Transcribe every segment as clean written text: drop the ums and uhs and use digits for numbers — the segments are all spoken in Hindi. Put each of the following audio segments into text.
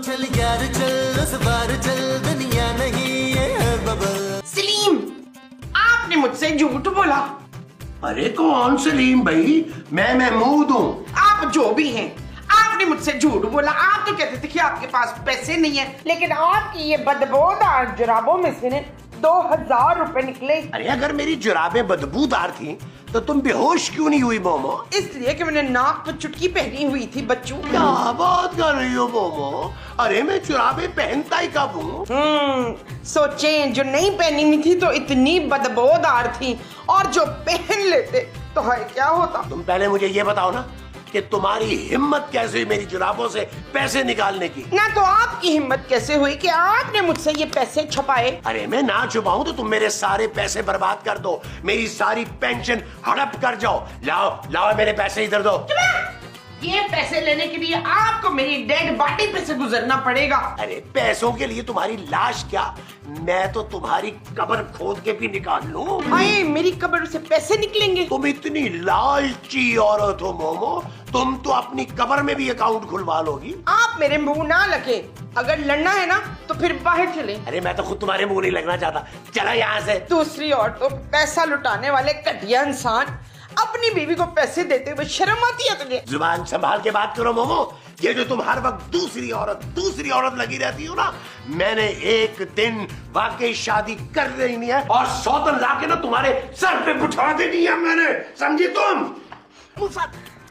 चल यार चल उस बार चल दुनिया नहीं ये है बबल। सलीम, आपने मुझसे झूठ बोला। अरे कौन सलीम भाई, मैं महमूद हूँ। आप जो भी हैं, आपने मुझसे झूठ बोला। आप तो कहते थे कि आपके पास पैसे नहीं है, लेकिन आपकी ये बदबूदार जुराबों में से 2000 रुपए निकले। अरे अगर मेरी जुराबें बदबूदार थी तो तुम बेहोश क्यों नहीं हुई मोमो? इसलिए कि मैंने नाक पर चुटकी पहनी हुई थी बच्चों। क्या बात कर रही हो मोमो? अरे मैं जुराबें पहनता ही कब हूँ? सोचें, जो नहीं पहनी हुई थी तो इतनी बदबूदार थी, और जो पहन लेते तो हाय क्या होता। तुम पहले मुझे ये बताओ ना कि तुम्हारी हिम्मत कैसे हुई मेरी जुराबों से पैसे निकालने की? ना तो आपकी हिम्मत कैसे हुई कि आपने मुझसे ये पैसे छुपाए। अरे मैं ना छुपाऊं तो तुम मेरे सारे पैसे बर्बाद कर दो, मेरी सारी पेंशन हड़प कर जाओ। लाओ लाओ मेरे पैसे इधर दो। ये पैसे लेने के लिए आपको मेरी डेड बॉडी पे से गुजरना पड़ेगा। अरे पैसों के लिए तुम्हारी लाश क्या, मैं तो तुम्हारी कब्र खोद के भी निकाल लूं। हाय, मेरी कब्र से पैसे निकलेंगे। तुम इतनी लालची औरत हो मोमो, तुम तो अपनी कब्र में भी अकाउंट खुलवा लोगी। आप मेरे मुंह ना लगे, अगर लड़ना है ना तो फिर बाहर चले। अरे मैं तो खुद तुम्हारे मुंह नहीं लगना चाहता, चला यहाँ से। दूसरी औरतों को पैसा लुटाने वाले घटिया इंसान, अपनी बीवी को पैसे देते हुए शर्म आती है तुझे? जुबान संभाल के बात करो मोमो। ये जो तुम हर वक्त दूसरी औरत लगी रहती हो ना, मैंने एक दिन वाकई शादी कर लेनी है और सौतन लाके ना तुम्हारे सर पे बिठा देनी है मैंने, समझी तुम?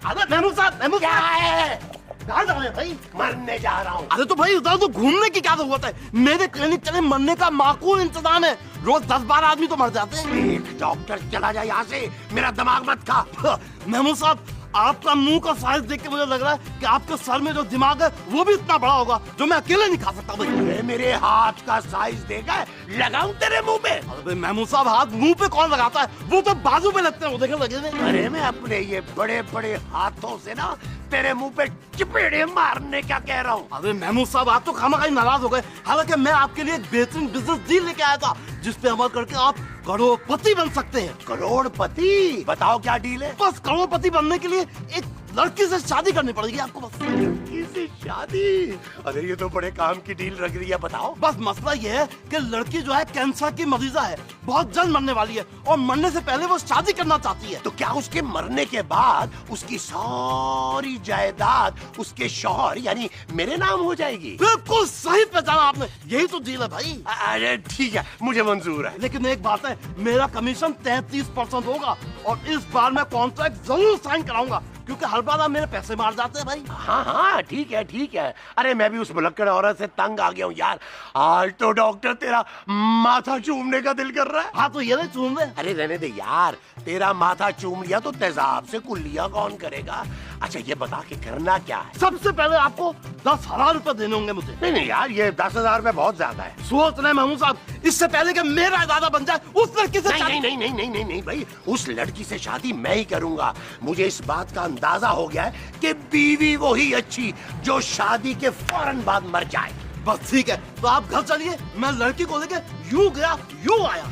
महमूद साहब क्या है? कहाँ जा रहे हैं भाई? मरने जा रहा हूँ। अरे तो भाई उधर तो घूमने की क्या जरूरत है? मेरे क्लिनिक चले मरने का माकूल इंतजाम है। रोज 10-12 आदमी तो मर जाते हैं। एक डॉक्टर चला जाए यहाँ से, मेरा दिमाग मत खा। महमूद साहब, आपका मुंह का साइज देख के मुझे लग रहा है कि आपके सर में जो दिमाग है वो भी इतना बड़ा होगा जो मैं अकेले नहीं खा सकता भाई। अरे मेरे हाथ का साइज देखा है, लगाऊं तेरे मुंह पे? अरे महमूद साहब, हाथ मुंह पे कौन लगाता है? वो तो बाजू पे लगते हैं, वो देखे लगे नहीं। अरे मैं अपने ये बड़े बड़े हाथों से ना तेरे मुंह पे चपेड़े मारने क्या कह रहा हूँ। अरे महमूद साहब, आप तो खामखाई नाराज हो गए। हालांकि मैं आपके लिए एक बेहतरीन बिजनेस डील लेके आया था जिसपे अमल करके आप करोड़पति बन सकते हैं। करोड़पति? बताओ क्या डील है? बस करोड़पति बनने के लिए एक लड़की से शादी करनी पड़ेगी आपको। बस लड़की से शादी? अरे ये तो बड़े काम की डील लग रही है, बताओ। बस मसला ये है कि लड़की जो है कैंसर की मरीजा है, बहुत जल्द मरने वाली है और मरने से पहले वो शादी करना चाहती है। तो क्या उसके मरने के बाद उसकी सारी जायदाद उसके शौहर यानी मेरे नाम हो जाएगी? बिल्कुल सही पहचाना आपने, यही तो डील है भाई। अरे ठीक है, मुझे मंजूर है। लेकिन एक बात है, मेरा कमीशन 33% होगा और इस बार मैं कॉन्ट्रैक्ट जरूर साइन कराऊंगा, क्योंकि हर बार आप मेरे पैसे मार जाते हैं भाई। हाँ हाँ ठीक है ठीक है। अरे मैं भी उस भुलक्कड़ औरत से तंग आ गया हूँ यार। आज तो डॉक्टर तेरा माथा चूमने का दिल कर रहा है। हाँ तो ये नहीं चूम दे। अरे रहने दे यार, तेरा माथा चूम लिया तो तेजाब से कुल्लियां कौन करेगा? अच्छा ये बता के करना क्या है? सबसे पहले आपको 10,000 रुपए देने होंगे मुझे। नहीं नहीं यार, ये 10,000 रुपए बहुत ज्यादा है। सोच रहे महमूद साहब, इससे पहले कि मेरा इरादा बन जाए उस लड़की से नहीं नहीं नहीं नहीं नहीं नहीं भाई, उस लड़की से शादी मैं ही करूंगा। मुझे इस बात का अंदाजा हो गया है कि बीवी वही अच्छी जो शादी के फौरन बाद मर जाए। बस ठीक है, तो आप घर चलिए, मैं लड़की को लेके यूं गया यूं आया।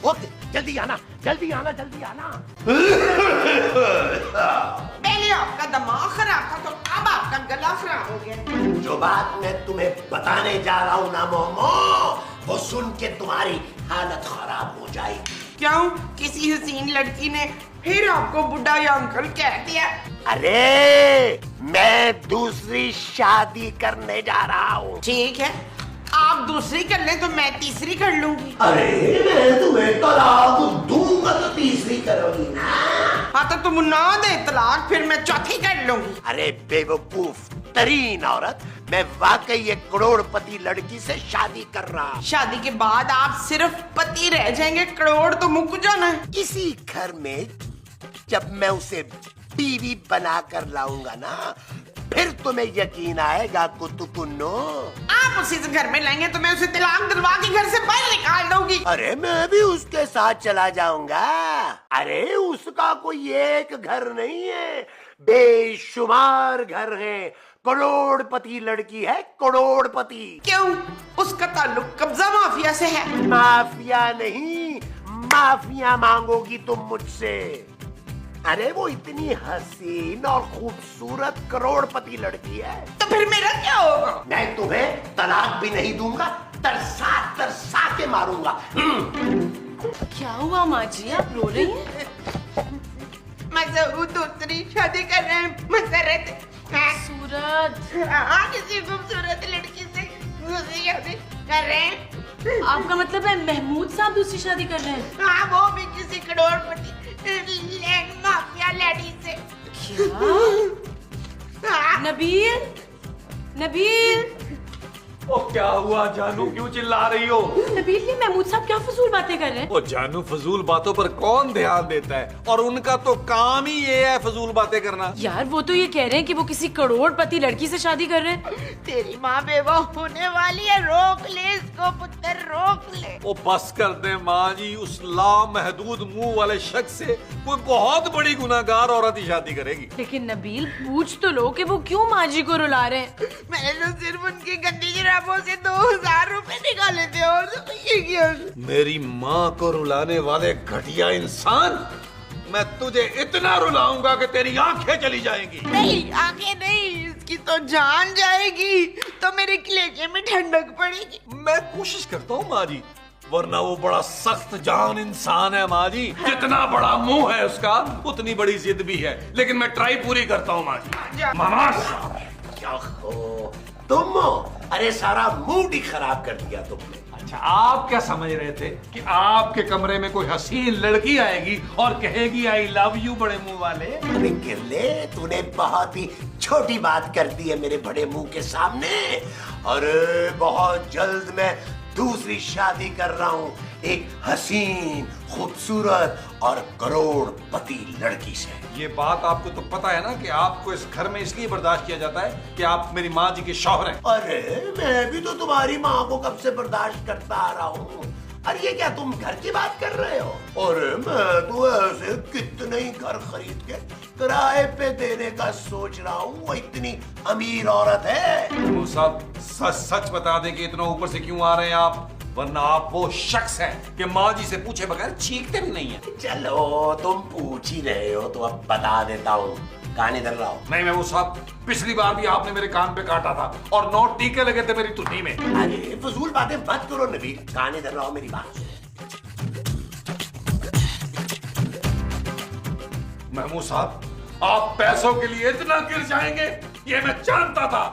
ओके, जल्दी आना जल्दी आना जल्दी आना। पहले आपका दिमाग खराब था तो अब आपका गला खराब हो गया। जो बात मैं तुम्हें बताने जा रहा हूँ ना मोमो, वो सुन के तुम्हारी हालत खराब हो जाएगी। क्यों? किसी हसीन लड़की ने फिर आपको बुढ़ा या अंकल कह दिया? अरे मैं दूसरी शादी करने जा रहा हूँ। ठीक है, आप दूसरी कर लें तो मैं तीसरी कर लूंगी। अरे मैं तुम्हें तलाक दूंगा तो तीसरी करोगी ना? हाँ तो तुम ना दे तलाक, फिर मैं चौथी कर लूंगी। अरे बेवकूफ तरीन औरत, मैं वाकई एक करोड़पति लड़की से शादी कर रहा हूँ। शादी के बाद आप सिर्फ पति रह जाएंगे, करोड़ तो मुक जाना है। इसी घर में जब मैं उसे बीवी बना कर लाऊंगा ना, फिर तुम्हें यकीन आएगा कुतुकुन्नो। आप उसी से घर में लाएंगे तो मैं उसे तलाक दिलवा के घर से बाहर निकाल दूंगी। अरे मैं भी उसके साथ चला जाऊंगा। अरे उसका कोई एक घर नहीं है, बेशुमार घर है। करोड़पति लड़की है, करोड़पति। क्यों? उसका ताल्लुक कब्जा माफिया से है। माफिया नहीं, माफिया मांगोगी तुम मुझसे। अरे वो इतनी हसीन और खूबसूरत करोड़पति लड़की है। तो फिर मेरा क्या होगा? मैं तुम्हें भी नहीं दूंगा, तरसा तरसा के मारूंगा। क्या हुआ माँ जी, आप रो रही हैं? मसरूर दूसरी शादी कर रहे हैं मसरत। सूरत, हाँ, किसी खूबसूरत लड़की से दूसरी शादी कर रहे हैं। आपका मतलब है महमूद साहब दूसरी शादी कर रहे हैं? हाँ, वो भी किसी करोड़पति लैंड माफिया लेडी से। क्या? हाँ। नबील, नबील, ओ क्या हुआ जानू, क्यों चिल्ला रही हो? नबील, ये महमूद साहब क्या फजूल बातें कर रहे हैं? ओ जानू, फजूल बातों पर कौन ध्यान देता है, और उनका तो काम ही ये है फजूल बातें करना। यार वो तो ये कह रहे हैं कि वो किसी करोड़पति लड़की से शादी कर रहे हैं। तेरी माँ बेवा होने वाली है, रोक ले इसको पुत्र, रोक ले। ओ बस कर दे माँ जी, उस लामहदूद मुंह वाले शख्स से कोई बहुत बड़ी गुनाहगार औरत ही शादी करेगी। लेकिन नबील, पूछ तो लो कि वो क्यों माँ जी को रुला रहे हैं। मैंने तो सिर्फ उनकी गंदी जुराबों से 2000 रुपए निकाले थे, और तो ये क्या? मेरी माँ को रुलाने वाले घटिया इंसान, मैं तुझे इतना रुलाऊंगा कि तेरी आंखें चली जाएंगी। नहीं, आंखें नहीं, इसकी तो जान जाएगी, तो मेरे कलेजे में ठंडक पड़ेगी। मैं कोशिश करता हूँ माँ जी, वरना वो बड़ा सख्त जान इंसान है माँ जी। जितना बड़ा मुंह है उसका, उतनी बड़ी जिद भी है, लेकिन मैं ट्राई पूरी करता हूँ माँ जी। मामा क्या हो तुम? अरे सारा मूड ही खराब कर दिया तुमने। अच्छा, आप क्या समझ रहे थे कि आपके कमरे में कोई हसीन लड़की आएगी और कहेगी आई लव यू बड़े मुंह वाले? अरे गिरले, तूने बहुत ही छोटी बात कर दी है मेरे बड़े मुंह के सामने। अरे बहुत जल्द मैं दूसरी शादी कर रहा हूँ एक हसीन, खूबसूरत और करोड़पति लड़की से। ये बात आपको तो पता है ना कि आपको इस घर में इसलिए बर्दाश्त किया जाता है कि आप मेरी माँ जी के शौहर हैं। अरे मैं भी तो तुम्हारी माँ को कब से बर्दाश्त करता आ रहा हूँ। अरे ये क्या तुम घर की बात कर रहे हो? अरे मैं तो ऐसे कितने ही घर खरीद के किराए पे देने का सोच रहा हूँ, वो इतनी अमीर औरत है। वो सब सच सच बता दें कि इतना ऊपर से क्यों आ रहे हैं आप, वरना आप वो शख्स हैं कि माँ जी से पूछे बगैर चीखते भी नहीं है। चलो तुम पूछ ही रहे हो तो अब बता देता हूँ, कान इधर लाओ। नहीं मैं वो साहब, पिछली बार भी आपने मेरे कान पे काटा था और 9 टीके लगे थे मेरी तुन्नी में। अरे फजूल बातें मत करो नबील, कान इधर लाओ मेरी बात। महमूद साहब, आप पैसों के लिए इतना गिर जाएंगे ये मैं जानता था,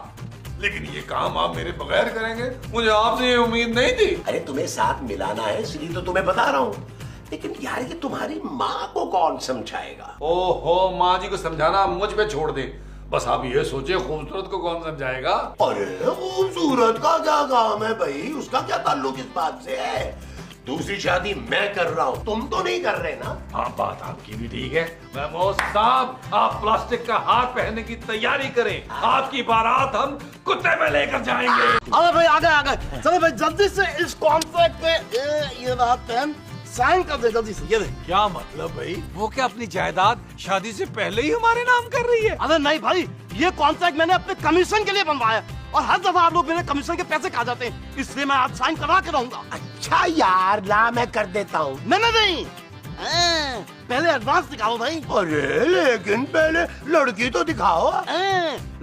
लेकिन ये काम आप मेरे बगैर करेंगे, मुझे आपसे ये उम्मीद नहीं थी। अरे तुम्हें साथ मिलाना है इसलिए तो तुम्हें बता रहा हूँ, लेकिन यार ये तुम्हारी माँ को कौन समझाएगा? ओहो, माँ जी को समझाना मुझ पे छोड़ दे, बस आप ये सोचिए खूबसूरत को कौन समझाएगा। अरे खूबसूरत का क्या काम है भाई, उसका क्या ताल्लुक इस बात से है? दूसरी शादी मैं कर रहा हूँ, तुम तो नहीं कर रहे ना। हाँ, बात आपकी भी ठीक है। महमूद साहब, आप प्लास्टिक का हाथ पहनने की तैयारी करें, आपकी बारात हम कुत्ते में लेकर जाएंगे। अरे भाई आ गए। चलो भाई जल्दी से इस कॉन्ट्रैक्ट पे ये रहा पेन, साइन कर दे जल्दी से। ये दे। क्या मतलब भाई? वो क्या अपनी जायदाद शादी से पहले ही हमारे नाम कर रही है? अरे नहीं भाई, ये कॉन्ट्रैक्ट मैंने अपने कमीशन के लिए बनवाया और हर दफा आप लोग मेरे कमीशन के पैसे खा जाते हैं, इसलिए मैं आज साइन करवा के रहूंगा। अच्छा यार, ला मैं कर देता हूँ। नहीं, पहले एडवांस दिखाओ भाई। अरे लेकिन पहले लड़की तो दिखाओ।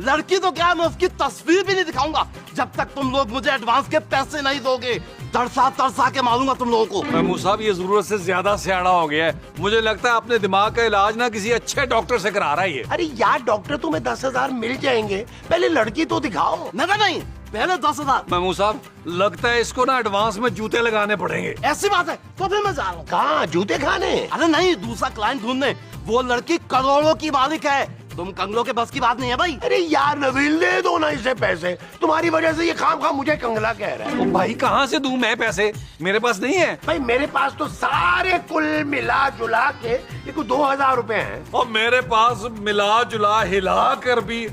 लड़की तो क्या, मैं उसकी तस्वीर भी नहीं दिखाऊंगा जब तक तुम लोग मुझे एडवांस के पैसे नहीं दोगे। तरसा तरसा के मारूंगा तुम लोगों को। महमूद साहब, ये जरूरत से ज्यादा सियाना हो गया है, मुझे लगता है अपने दिमाग का इलाज ना किसी अच्छे डॉक्टर से करा रहा है ये। अरे यार डॉक्टर तुम्हें 10,000 मिल जाएंगे, पहले लड़की तो दिखाओ। नहीं, पहले 10,000। महमूद साहब, लगता है इसको ना एडवांस में जूते लगाने पड़ेंगे। ऐसी बात है तो फिर मैं जा रहा हूँ। कहाँ जूते खाने? अरे नहीं, दूसरा क्लाइंट ढूंढने। वो लड़की करोड़ों की मालिक है, तुम कंगलों के बस की बात नहीं है भाई। अरे यार नबील, दे दो ना इसे पैसे, तुम्हारी वजह से ये खाम मुझे कंगला कह रहा है। भाई कहाँ से दूं मैं पैसे, मेरे पास नहीं है। भाई मेरे पास तो सारे कुल मिला जुला के ये कुछ 2,000 रुपए हैं। और मेरे पास मिला जुला हिला कर भी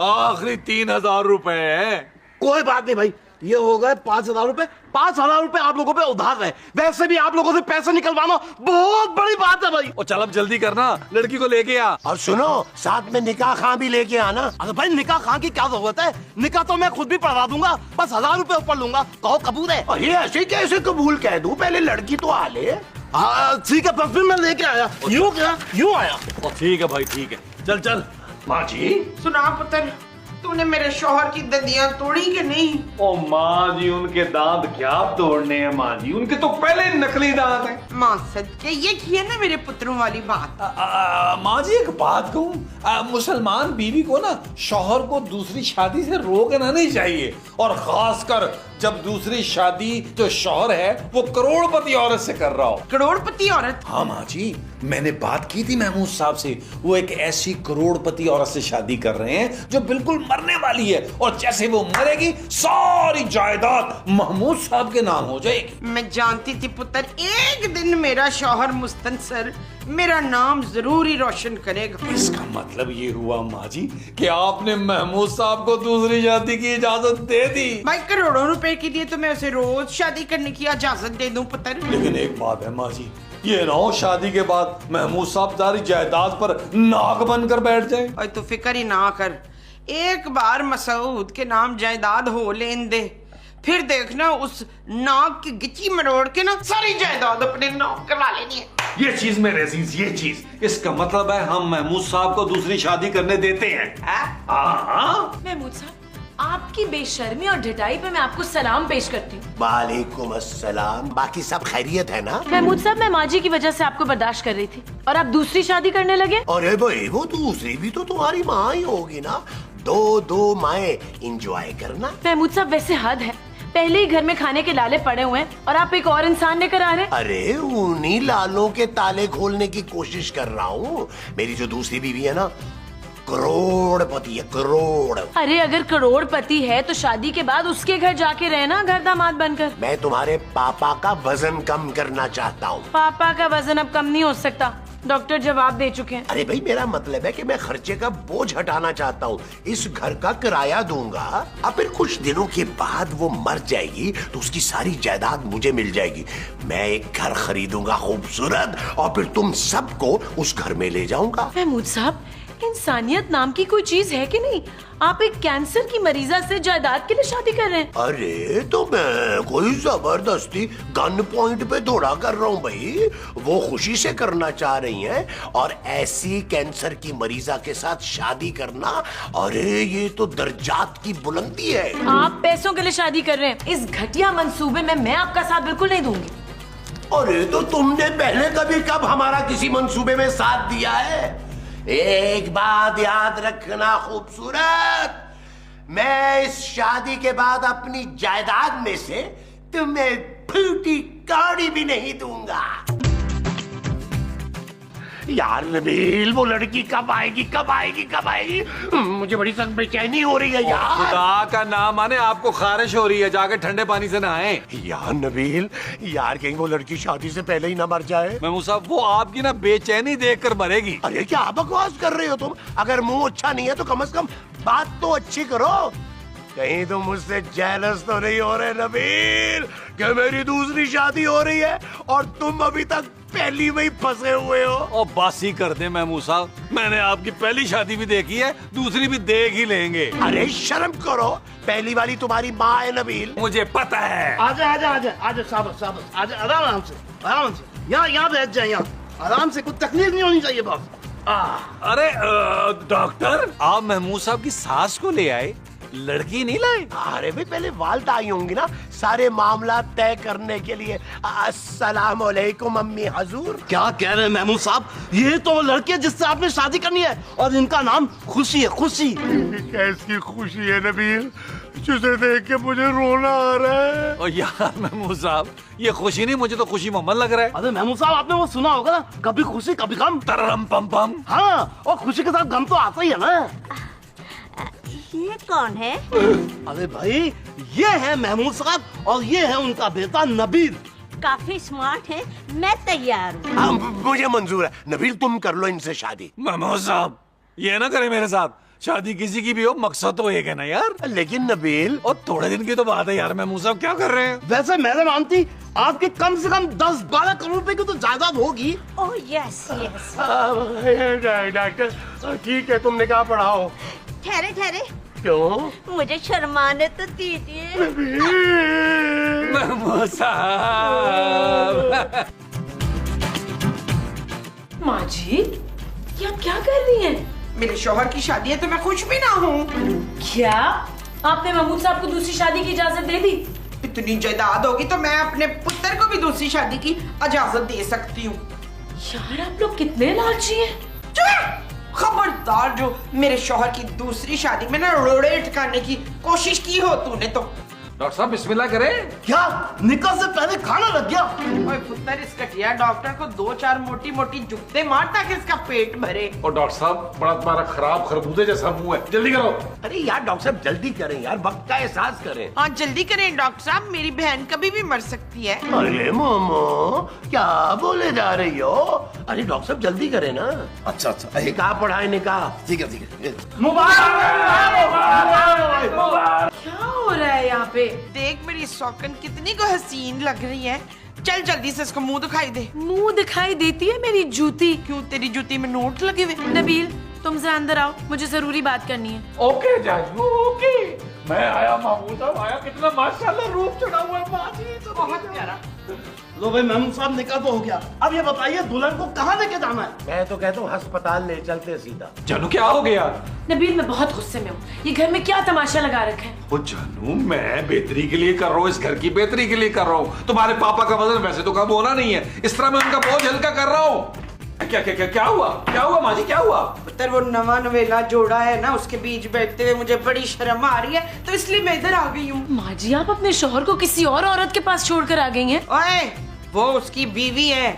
आखिरी 3,000 रुपए है। कोई बात नहीं भाई, ये हो गए 5,000 रुपए। 5,000 रुपए आप लोगों पे उधार रहे, वैसे भी आप लोगों से पैसे निकलवाना बहुत बड़ी बात है भाई। और चल अब जल्दी करना, लड़की को लेके आ। और सुनो, साथ में निकाह खां भी लेके आना। अरे भाई निकाह खां की क्या जरूरत है, निकाह तो मैं खुद भी पढ़वा दूंगा, बस 1,000 रुपए ऊपर लूंगा। कहो कबूल है? और ये ऐसे कैसे कबूल कह दूं, पहले लड़की तो आ ले। ठीक है, फिर मैं लेके आया। यूं क्या, यूं आया। ठीक है भाई, ठीक है, चल चल। माँ जी, सुना पुत्र, तूने मेरे शौहर की दंदियां तोड़ी कि नहीं? ओ माँ जी, उनके दांत क्या तोड़ने हैं माँ जी, उनके तो पहले ही नकली दांत हैं। माँ सदके ये किए ना मेरे पुत्रों वाली बात। माँ जी एक बात कहूँ, मुसलमान बीवी को ना शौहर को दूसरी शादी से रोकना नहीं चाहिए, और खासकर जब दूसरी शादी जो शौहर है वो करोड़पति औरत से कर रहा हो। करोड़पति औरत? हाँ माँ जी, मैंने बात की थी महमूद साहब से, वो एक ऐसी करोड़पति औरत से शादी कर रहे हैं जो बिल्कुल मरने वाली है, और जैसे वो मरेगी सारी जायदाद महमूद साहब के नाम हो जाएगी। मैं जानती थी पुत्र, एक दिन मेरा शौहर मुस्तनसर मेरा नाम जरूर ही रोशन करेगा। इसका मतलब ये हुआ माँ जी कि आपने महमूद साहब को दूसरी शादी की इजाजत दे दी। भाई करोड़ों रुपए के लिए तो मैं उसे रोज शादी करने की इजाजत दे दूं पुत्र। लेकिन एक बात है माँ जी, ये ना हो शादी के बाद महमूद साहब सारी जायदाद पर नाक बनकर बैठ जाए। और तू फिक्र ही ना कर, एक बार मसूद के नाम जायदाद हो लेन दे, फिर देखना उस नाक की गिच्ची मरोड़ के ना सारी जायदाद अपने नाम करवा लेनी है। ये चीज मेरे अजीज, ये चीज, इसका मतलब है हम महमूद साहब को दूसरी शादी करने देते हैं। हाँ महमूद साहब, आपकी बेशर्मी और ढिठाई पे मैं आपको सलाम पेश करती हूँ। वालेकुम अस्सलाम। बाकी सब खैरियत है ना? महमूद साहब, मैं माँ जी की वजह से आपको बर्दाश्त कर रही थी और आप दूसरी शादी करने लगे। अरे भाई, वो दूसरी भी तो तुम्हारी माँ ही होगी ना, दो माएं, एंजॉय करना। महमूद साहब वैसे हद है, पहले ही घर में खाने के लाले पड़े हुए हैं और आप एक और इंसान लेकर आ रहे हैं। अरे उन्हीं लालों के ताले खोलने की कोशिश कर रहा हूँ। मेरी जो दूसरी बीवी है ना, करोड़पति है, करोड़। अरे अगर करोड़पति है तो शादी के बाद उसके घर जाके रहना घर दामाद बनकर। मैं तुम्हारे पापा का वजन कम करना चाहता हूँ। पापा का वजन अब कम नहीं हो सकता, डॉक्टर जवाब दे चुके हैं। अरे भाई, मेरा मतलब है कि मैं खर्चे का बोझ हटाना चाहता हूँ। इस घर का किराया दूंगा, अब फिर कुछ दिनों के बाद वो मर जाएगी तो उसकी सारी जायदाद मुझे मिल जाएगी। मैं एक घर खरीदूंगा खूबसूरत, और फिर तुम सबको उस घर में ले जाऊंगा। महमूद साहब, इंसानियत नाम की कोई चीज है कि नहीं? आप एक कैंसर की मरीजा से जायदाद के लिए शादी कर रहे हैं। अरे तो मैं कोई जबरदस्ती गन पॉइंट पे थोड़ा कर रहा हूँ भाई, वो खुशी से करना चाह रही हैं, और ऐसी कैंसर की मरीजा के साथ शादी करना, अरे ये तो दर्जात की बुलंदी है। आप पैसों के लिए शादी कर रहे हैं, इस घटिया मंसूबे में मैं आपका साथ बिल्कुल नहीं दूंगी। अरे तो तुमने पहले कभी कब हमारा किसी मंसूबे में साथ दिया है? एक बात याद रखना खूबसूरत, मैं इस शादी के बाद अपनी जायदाद में से तुम्हें फूटी कौड़ी भी नहीं दूंगा। यार नबील, वो लड़की कब आएगी, कब आएगी, कब आएगी? मुझे बड़ी सख्त बेचैनी हो रही है यार। खुदा का नाम माने आपको खारिश हो रही है, जाके ठंडे पानी से नहाएं। यार नबील, यार कहीं वो लड़की शादी से पहले ही ना मर जाए। महमूद साहब, वो आपकी ना बेचैनी देखकर मरेगी। अरे क्या बकवास कर रहे हो तुम? अगर मुंह अच्छा नहीं है तो कम से कम बात तो अच्छी करो। कहीं तुम मुझसे जेलस तो नहीं हो रहे नबील कि मेरी दूसरी शादी हो रही है और तुम अभी तक पहली में ही फंसे हुए हो? और बस ही कर दे महमूद साहब, मैंने आपकी पहली शादी भी देखी है, दूसरी भी देख ही लेंगे। अरे शर्म करो, पहली वाली तुम्हारी माँ है नबील। मुझे पता है। आजा आजा आजा आजा, शाबाश शाबाश, आजा आराम से, आराम से। यहाँ बैठ जाए, यहाँ आराम से, कुछ तकलीफ नहीं होनी चाहिए बस। अरे डॉक्टर, आप महमूद साहब की सास को ले आए, लड़की नहीं लाए? अरे भाई, पहले वालदा आई होंगी ना सारे मामला तय करने के लिए। अस्सलाम वालेकुम अम्मी हजूर। क्या कह रहे हैं महमूद साहब? ये तो वो लड़की है जिससे आपने शादी करनी है, और इनका नाम खुशी है, खुशी। कैसी खुशी है नबील, जिसे देख के मुझे रोना आ रहा है। और यार महमूद साहब, ये खुशी नहीं, मुझे तो खुशी मोहम्मद लग रहा है। अरे महमूद साहब, आपने वो सुना होगा ना, कभी खुशी कभी गम। तररम पम पम। हाँ, और खुशी के साथ गम तो आता ही है ना। ये कौन है? अरे भाई, ये है महमूद साहब, और ये है उनका बेटा नबील। काफी स्मार्ट है, मैं तैयार हूँ। मुझे मंजूर है नबील, तुम कर लो इनसे शादी। महमूद साहब, ये ना करे मेरे साथ, शादी किसी की भी हो, मकसद तो एक है ना यार। लेकिन नबील, और थोड़े दिन की तो बात है यार। महमूद साहब क्या कर रहे हैं? वैसे मैंने मानती आपकी कम से कम 10-12 करोड़ रुपए की तो जायदाद होगी। Oh yes yes. डॉक्टर ठीक है, तुमने क्या पढ़ा हो? ठहरे ठहरे, क्यों? मुझे शर्माने तो दीजिए। महमूद साहब। माँ जी, ये आप क्या कर रही हैं? मेरे शौहर की शादी है तो मैं खुश भी ना हूँ। क्या आपने महमूद साहब को दूसरी शादी की इजाजत दे दी? इतनी जायदाद होगी तो मैं अपने पुत्र को भी दूसरी शादी की इजाजत दे सकती हूँ। यार आप लोग कितने लालची हैं। खबरदार, जो मेरे शौहर की दूसरी शादी में ना रोड़े ठिकाने की कोशिश की हो तूने तो। डॉक्टर साहब बिस्मिल्लाह करें। क्या निकाह से पहले खाना लग गया? ओए पुत्र, इस कटिया डॉक्टर को 2-4 मोटी मोटी जुगते मार ताकि इसका पेट भरे। और डॉक्टर साहब बड़ा तुम्हारा खराब खरबूजे जैसा मुंह है, जल्दी करो। अरे यार डॉक्टर साहब जल्दी करें यार, वक्त का एहसास करें। हाँ जल्दी करें डॉक्टर साहब, मेरी बहन कभी भी मर सकती है। अरे मोमो क्या बोले जा रही हो? अरे डॉक्टर साहब जल्दी करें ना। अच्छा अच्छा निकाह पढ़ाए निकाह। ठीक है ठीक है। क्या हो रहा है यहाँ पे? देख मेरी सौकन कितनी को हसीन लग रही है। चल जल्दी से इसको मुंह दिखाई दे। मुंह दिखाई देती है मेरी जूती। क्यों, तेरी जूती में नोट लगे हुए? नबील तुम जरा अंदर आओ, मुझे जरूरी बात करनी है। Okay Jaju okay. मैं आया, महमूद साहब आया, कितना माशाल्लाह रूप चढ़ा हुआ है माँ जी, तो बहुत प्यारा। लो भाई महमूद साहब निकाह तो हो गया, अब ये बताइए दुल्हन को कहाँ लेके जाना है? मैं तो कहता हूँ अस्पताल ले चलते सीधा। जानू क्या हो गया? नबील मैं बहुत गुस्से में हूँ, ये घर में क्या तमाशा लगा रखा है? ओ जानू मैं बेहतरी के लिए कर रहा हूँ, इस घर की बेहतरी के लिए कर रहा हूँ। तुम्हारे पापा का वजन वैसे तो कम होना नहीं है, इस तरह मैं उनका बोझ हल्का कर रहा हूँ। क्या हुआ माँ जी, क्या हुआ? पुत्र वो नवा नवेला जोड़ा है ना, उसके बीच बैठते हुए मुझे बड़ी शर्म आ रही है, तो इसलिए मैं इधर आ गई हूँ। माँ जी आप अपने शौहर को किसी और औरत के पास छोड़कर आ गई हैं। ओए वो उसकी बीवी है,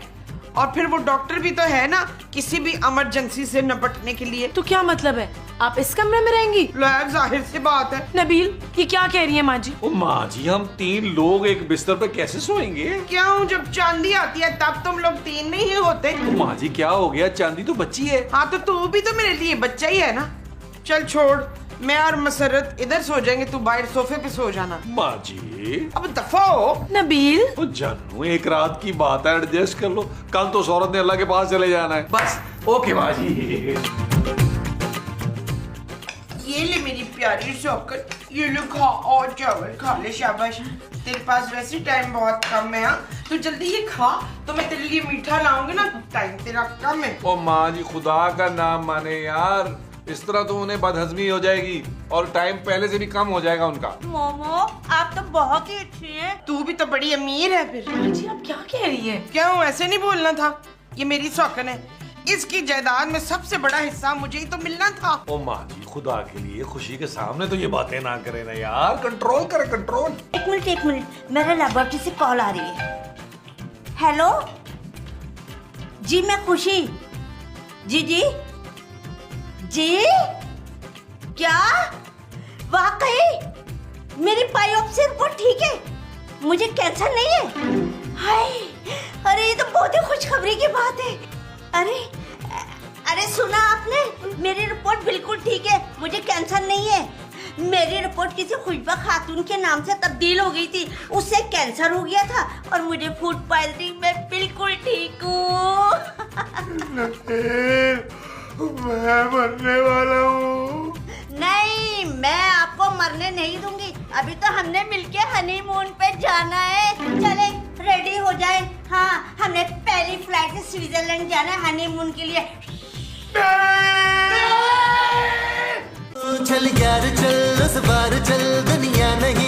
और फिर वो डॉक्टर भी तो है ना, किसी भी इमरजेंसी से निपटने के लिए। तो क्या मतलब है, आप इस कमरे में रहेंगी? जाहिर सी बात है। नबील ये क्या कह रही है माँ जी? ओ माँ जी हम 3 लोग एक बिस्तर पे कैसे सोएंगे? क्यों, जब चांदी आती है तब तुम लोग 3 नहीं होते? ओ माँ जी क्या हो गया, चांदी तो बच्ची है। हाँ तो तू भी तो मेरे लिए बच्चा ही है ना। चल छोड़, मैं और मसरत इधर सो जाएंगे, तू बाहर सोफे पे सो जाना। माँ जी अब दफा हो। नबील ओ जानू एक रात की बात है, एडजस्ट कर लो, कल तो शौहरत ने अल्लाह के पास चले जाना है। बस ओके माँ जी। ये ले मेरी प्यारी शौकत, ये लो खा, और चावल खा ले, शाबाश। तेरे पास वैसे टाइम बहुत कम है, तो जल्दी ये खा, तो मैं तेरे लिए मीठा लाऊंगी ना, टाइम तेरा कम है। ओ माँ जी खुदा का नाम माने यार, इस तरह तो उन्हें बदहजमी हो जाएगी और टाइम पहले से भी कम हो जाएगा उनका। मोमो आप तो बहुत ही अच्छी हैं। तू भी तो बड़ी अमीर है फिर। माँ जी आप क्या कह रही है? क्यों, ऐसे नहीं बोलना था। ये मेरी सौकन है, इसकी जायदाद में सबसे बड़ा हिस्सा मुझे ही तो मिलना था। ओ माँ जी खुदा के लिए खुशी के सामने तो ये बातें ना करें ना यार, कंट्रोल करें कंट्रोल। एक मिनट, मेरे लेबोरेटरी से कॉल आ रही है। हेलो जी, मैं खुशी। जी जी जी, क्या वाकई मेरी बायोप्सी रिपोर्ट ठीक है? मुझे कैंसर नहीं है? हाय, अरे ये तो बहुत ही खुशखबरी की बात है। अरे सुना आपने, मेरी रिपोर्ट बिल्कुल ठीक है, मुझे कैंसर नहीं है। मेरी रिपोर्ट किसी खुशबा खातून के नाम से तब्दील हो गई थी, उससे कैंसर हो गया था और मुझे फूड पॉइजनिंग में बिल्कुल ठीक हूँ। मैं मरने वाला हूँ। नहीं, मैं आपको मरने नहीं दूंगी। अभी तो हमने मिलके हनीमून पे जाना है। चले रेडी हो जाए। हाँ, हमने पहली फ्लाइट से स्विट्जरलैंड जाना है हनीमून के लिए। चल यार चल, इस बार चल, दुनिया नहीं